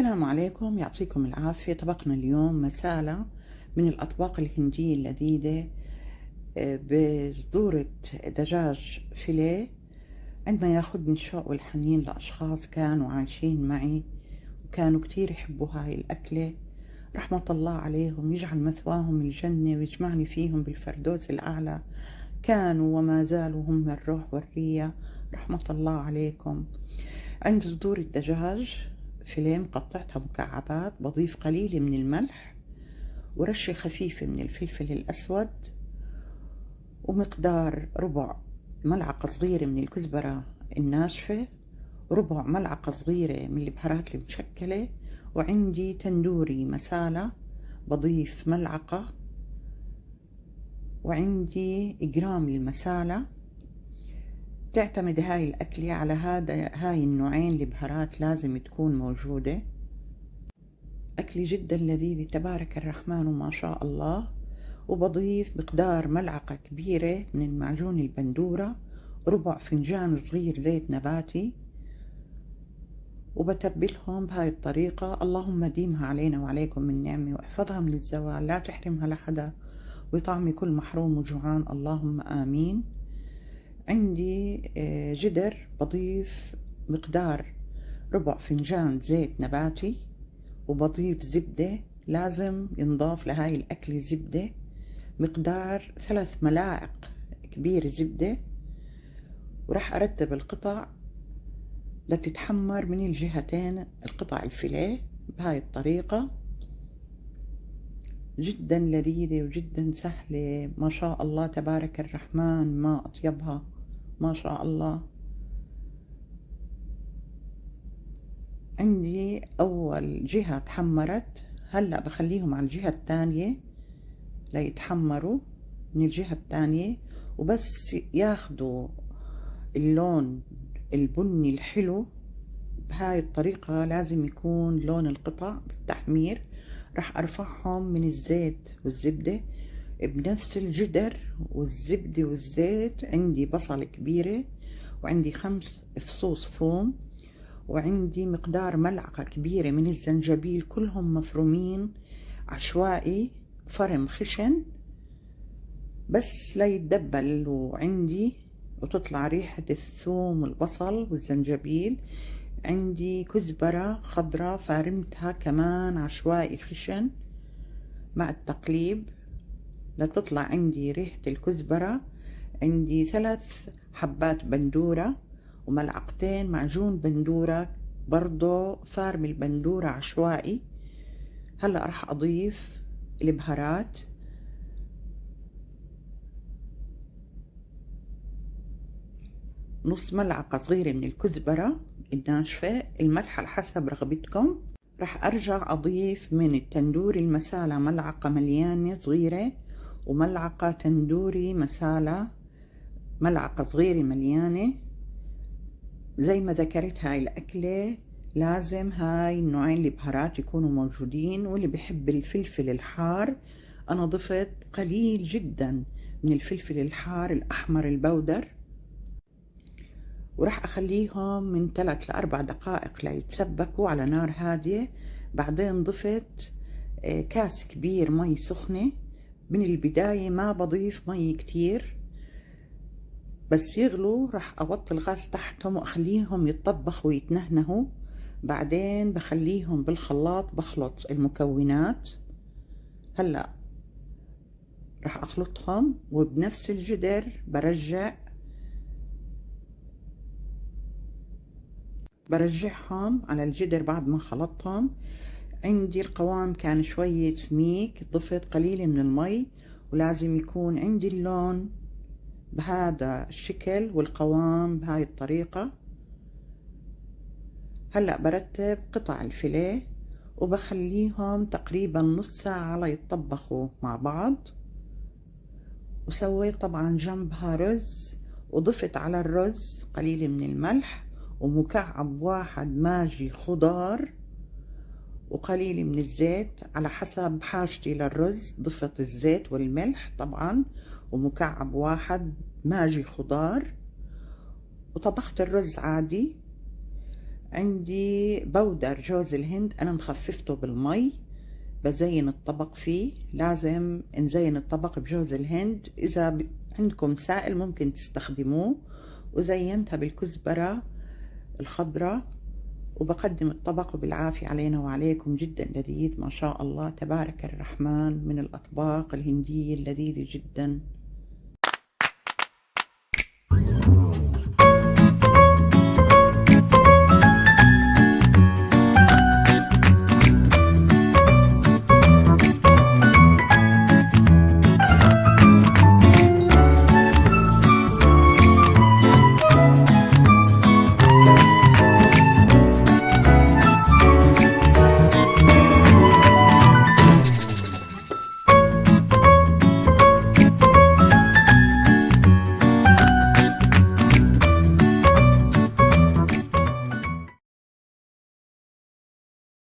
السلام عليكم، يعطيكم العافية. طبقنا اليوم مسالة من الأطباق الهندية اللذيذة بصدورة دجاج فيليه. عندما ياخدني الشوق والحنين لأشخاص كانوا عايشين معي وكانوا كتير يحبوا هاي الأكلة، رحمة الله عليهم، يجعل مثواهم الجنة ويجمعني فيهم بالفردوس الأعلى. كانوا وما زالوا هم الروح والرية، رحمة الله عليكم. عند صدور الدجاج فيليه مقطعتها مكعبات، بضيف قليل من الملح ورشة خفيفة من الفلفل الأسود ومقدار ربع ملعقة صغيرة من الكزبرة الناشفة وربع ملعقة صغيرة من البهارات المشكلة. وعندي تندوري مسالة بضيف ملعقة، وعندي جرام المسالة. تعتمد هاي الأكلة على هاي النوعين البهارات لازم تكون موجودة. أكلة جدا لذيذة تبارك الرحمن وما شاء الله. وبضيف مقدار ملعقة كبيرة من المعجون البندورة، ربع فنجان صغير زيت نباتي، وبتبلهم بهاي الطريقة. اللهم ديمها علينا وعليكم من نعمة واحفظها من الزوال، لا تحرمها لحدا ويطعمي كل محروم وجوعان، اللهم آمين. عندي جدر بضيف مقدار ربع فنجان زيت نباتي، وبضيف زبدة، لازم ينضاف لهاي الأكلة زبدة مقدار 3 ملاعق كبيرة زبدة. ورح أرتب القطع لتتحمر من الجهتين، القطع الفيليه بهاي الطريقة. جدا لذيذة وجدا سهلة، ما شاء الله تبارك الرحمن، ما أطيبها ما شاء الله. عندي أول جهة تحمرت، هلأ بخليهم على الجهة الثانية ليتحمروا من الجهة الثانية، وبس ياخدوا اللون البني الحلو بهاي الطريقة. لازم يكون لون القطع بالتحمير. رح أرفعهم من الزيت والزبدة بنفس الجدر والزبدة والزيت. عندي بصل كبيرة، وعندي 5 فصوص ثوم، وعندي مقدار ملعقة كبيرة من الزنجبيل، كلهم مفرومين عشوائي، فرم خشن بس ليتدبل وعندي وتطلع ريحة الثوم والبصل والزنجبيل. عندي كزبرة خضراء فارمتها كمان عشوائي خشن مع التقليب لتطلع عندي ريحة الكزبرة. عندي 3 حبات بندورة وملعقتين معجون بندورة، برضو فارم البندورة عشوائي. هلأ راح أضيف البهارات. نص ملعقة صغيرة من الكزبرة الناشفة، الملح على حسب رغبتكم. راح أرجع أضيف من التندوري المسالة ملعقة مليانة صغيرة، وملعقة تندوري مسالة ملعقة صغيرة مليانة. زي ما ذكرت هاي الأكلة لازم هاي النوعين البهارات يكونوا موجودين. واللي بحب الفلفل الحار، أنا ضفت قليل جدا من الفلفل الحار الأحمر البودر، وراح أخليهم من 3 ل4 دقائق ليتسبكوا على نار هادية. بعدين ضفت كاس كبير مي سخنة. من البداية ما بضيف مي كتير، بس يغلوا راح أوطي الغاز تحتهم وأخليهم يتطبخوا ويتنهنهوا. بعدين بخليهم بالخلاط بخلط المكونات. هلأ راح أخلطهم، وبنفس الجدر برجعهم على الجدر بعد ما خلطهم. عندي القوام كان شوية سميك، ضفت قليل من المي، ولازم يكون عندي اللون بهذا الشكل والقوام بهاي الطريقة. هلأ برتب قطع الفيليه وبخليهم تقريبا نص ساعة ليتطبخوا مع بعض. وسويت طبعا جنبها رز، وضفت على الرز قليل من الملح، ومكعب واحد ماجي خضار، وقليل من الزيت على حسب حاجتي للرز. ضفت الزيت والملح طبعا، ومكعب واحد ماجي خضار، وطبخت الرز عادي. عندي بودر جوز الهند، أنا مخففته بالمي، بزين الطبق فيه. لازم نزين الطبق بجوز الهند. إذا عندكم سائل ممكن تستخدموه. وزينتها بالكزبرة الخضراء، وبقدم الطبق بالعافية علينا وعليكم. جدا لذيذ ما شاء الله تبارك الرحمن، من الأطباق الهندية اللذيذة جدا.